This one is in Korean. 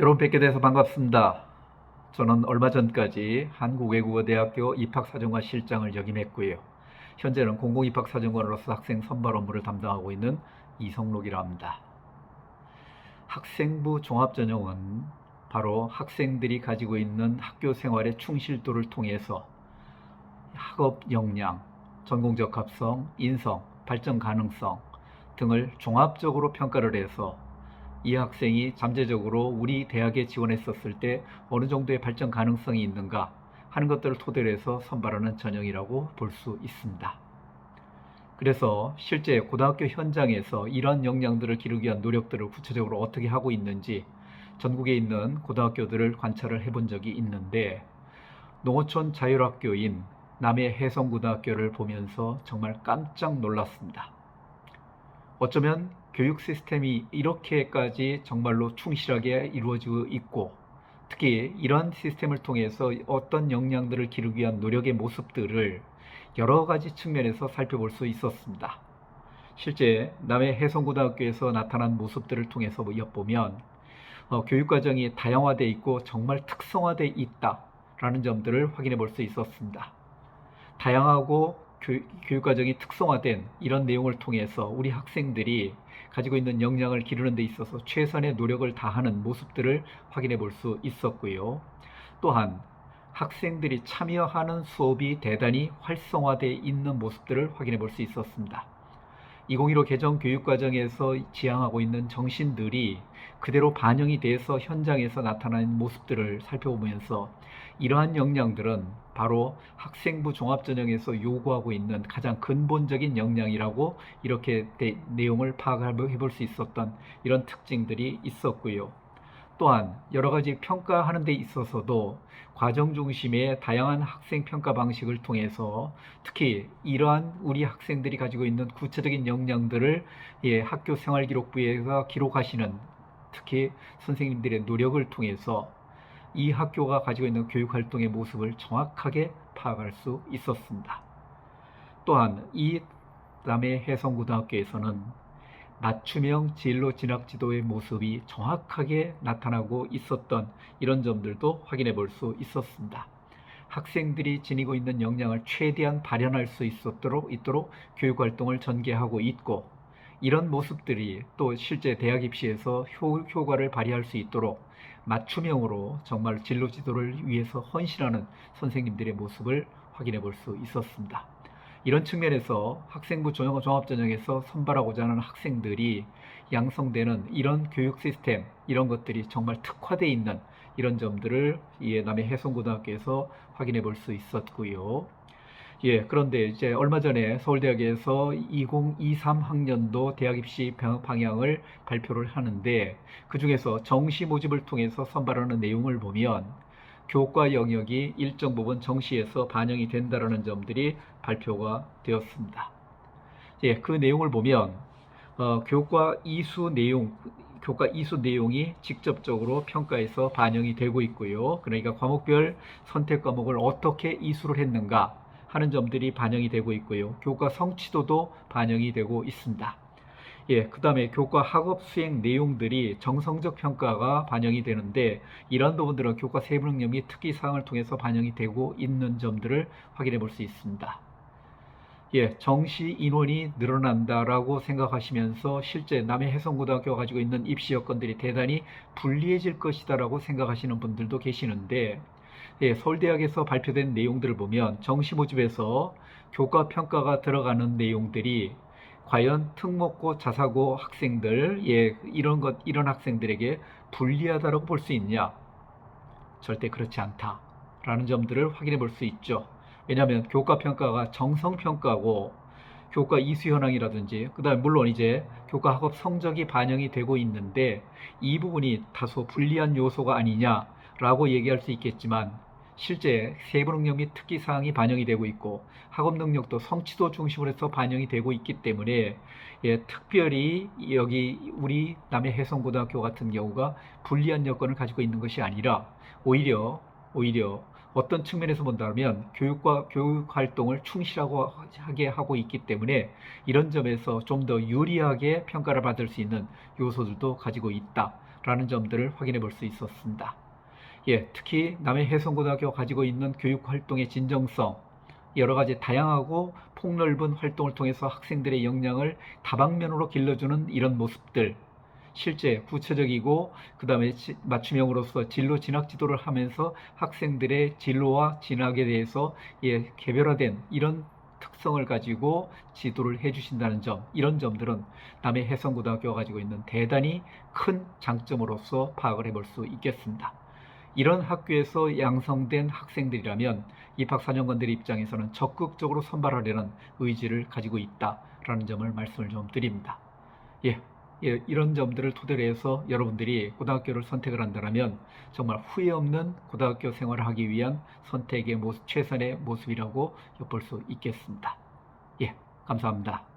여러분 뵙게 돼서 반갑습니다. 저는 얼마 전까지 한국외국어대학교 입학사정관 실장을 역임했고요. 현재는 공공입학사정관으로서 학생 선발 업무를 담당하고 있는 이성록이라 합니다. 학생부 종합전형은 바로 학생들이 가지고 있는 학교 생활의 충실도를 통해서 학업 역량, 전공적 합성, 인성, 발전 가능성 등을 종합적으로 평가를 해서 이 학생이 잠재적으로 우리 대학에 지원했었을 때 어느 정도의 발전 가능성이 있는가 하는 것들을 토대로 해서 선발하는 전형이라고 볼 수 있습니다. 그래서 실제 고등학교 현장에서 이러한 역량들을 기르기 위한 노력들을 구체적으로 어떻게 하고 있는지 전국에 있는 고등학교들을 관찰을 해본 적이 있는데, 농어촌 자율학교인 남해 해성고등학교를 보면서 정말 깜짝 놀랐습니다. 어쩌면 교육 시스템이 이렇게까지 정말로 충실하게 이루어지고 있고, 특히 이러한 시스템을 통해서 어떤 역량들을 기르기 위한 노력의 모습들을 여러 가지 측면에서 살펴볼 수 있었습니다. 실제 남해 해성고등학교에서 나타난 모습들을 통해서 엿보면 교육과정이 다양화되어 있고 정말 특성화되어 있다라는 점들을 확인해 볼 수 있었습니다. 다양하고 교육과정이 특성화된 이런 내용을 통해서 우리 학생들이 가지고 있는 역량을 기르는 데 있어서 최선의 노력을 다하는 모습들을 확인해 볼 수 있었고요. 또한 학생들이 참여하는 수업이 대단히 활성화되어 있는 모습들을 확인해 볼 수 있었습니다. 2015 개정 교육과정에서 지향하고 있는 정신들이 그대로 반영이 돼서 현장에서 나타나는 모습들을 살펴보면서 이러한 역량들은 바로 학생부 종합전형에서 요구하고 있는 가장 근본적인 역량이라고 이렇게 내용을 파악해 볼 수 있었던 이런 특징들이 있었고요. 또한 여러 가지 평가하는 데 있어서도 과정 중심의 다양한 학생 평가 방식을 통해서 특히 이러한 우리 학생들이 가지고 있는 구체적인 역량들을 학교 생활기록부에서 기록하시는 특히 선생님들의 노력을 통해서 이 학교가 가지고 있는 교육활동의 모습을 정확하게 파악할 수 있었습니다. 또한 이 남해 해성고등학교에서는 맞춤형 진로 진학 지도의 모습이 정확하게 나타나고 있었던 이런 점들도 확인해 볼 수 있었습니다. 학생들이 지니고 있는 역량을 최대한 발현할 수 있도록 교육활동을 전개하고 있고, 이런 모습들이 또 실제 대학 입시에서 효과를 발휘할 수 있도록 맞춤형으로 정말 진로 지도를 위해서 헌신하는 선생님들의 모습을 확인해 볼 수 있었습니다. 이런 측면에서 학생부 종합전형에서 선발하고자 하는 학생들이 양성되는 이런 교육 시스템, 이런 것들이 정말 특화되어 있는 이런 점들을 남해 해성고등학교에서 확인해 볼 수 있었고요. 그런데 이제 얼마 전에 서울대학에서 2023 학년도 대학 입시 방향을 발표를 하는데, 그 중에서 정시 모집을 통해서 선발하는 내용을 보면 교과 영역이 일정 부분 정시에서 반영이 된다는 점들이 발표가 되었습니다. 그 내용을 보면 교과 이수 내용이 직접적으로 평가에서 반영이 되고 있고요. 그러니까 과목별 선택 과목을 어떻게 이수를 했는가 하는 점들이 반영이 되고 있고요. 교과 성취도도 반영이 되고 있습니다. 그 다음에 교과 학업 수행 내용들이 정성적 평가가 반영이 되는데, 이러한 부분들은 교과 세부능력 및 특기사항을 통해서 반영이 되고 있는 점들을 확인해 볼 수 있습니다. 정시 인원이 늘어난다라고 생각하시면서 실제 남해 해성고등학교가 가지고 있는 입시 여건들이 대단히 불리해질 것이다라고 생각하시는 분들도 계시는데, 서울대학에서 발표된 내용들을 보면 정시 모집에서 교과 평가가 들어가는 내용들이 과연 특목고 자사고 학생들, 이런 학생들에게 불리하다고 볼 수 있냐? 절대 그렇지 않다라는 점들을 확인해 볼 수 있죠. 왜냐하면 교과 평가가 정성 평가고 교과 이수 현황이라든지, 그다음에 물론 이제 교과 학업 성적이 반영이 되고 있는데, 이 부분이 다소 불리한 요소가 아니냐라고 얘기할 수 있겠지만, 실제 세부 능력 및 특기 사항이 반영이 되고 있고 학업 능력도 성취도 중심으로 해서 반영이 되고 있기 때문에 특별히 여기 우리 남해 해성고등학교 같은 경우가 불리한 여건을 가지고 있는 것이 아니라 오히려 어떤 측면에서 본다면 교육과 교육 활동을 충실하게 하고 있기 때문에 이런 점에서 좀 더 유리하게 평가를 받을 수 있는 요소들도 가지고 있다라는 점들을 확인해 볼 수 있었습니다. 예, 특히 남해해성고등학교가 가지고 있는 교육 활동의 진정성, 여러 가지 다양하고 폭넓은 활동을 통해서 학생들의 역량을 다방면으로 길러주는 이런 모습들, 실제 구체적이고 그 다음에 맞춤형으로서 진로 진학 지도를 하면서 학생들의 진로와 진학에 대해서 개별화된 이런 특성을 가지고 지도를 해주신다는 점, 이런 점들은 남해해성고등학교가 가지고 있는 대단히 큰 장점으로서 파악을 해볼 수 있겠습니다. 이런 학교에서 양성된 학생들이라면 입학 사정관들의 입장에서는 적극적으로 선발하려는 의지를 가지고 있다라는 점을 말씀을 좀 드립니다. 이런 점들을 토대로 해서 여러분들이 고등학교를 선택을 한다면 정말 후회 없는 고등학교 생활을 하기 위한 선택의 모습, 최선의 모습이라고 엿볼 수 있겠습니다. 감사합니다.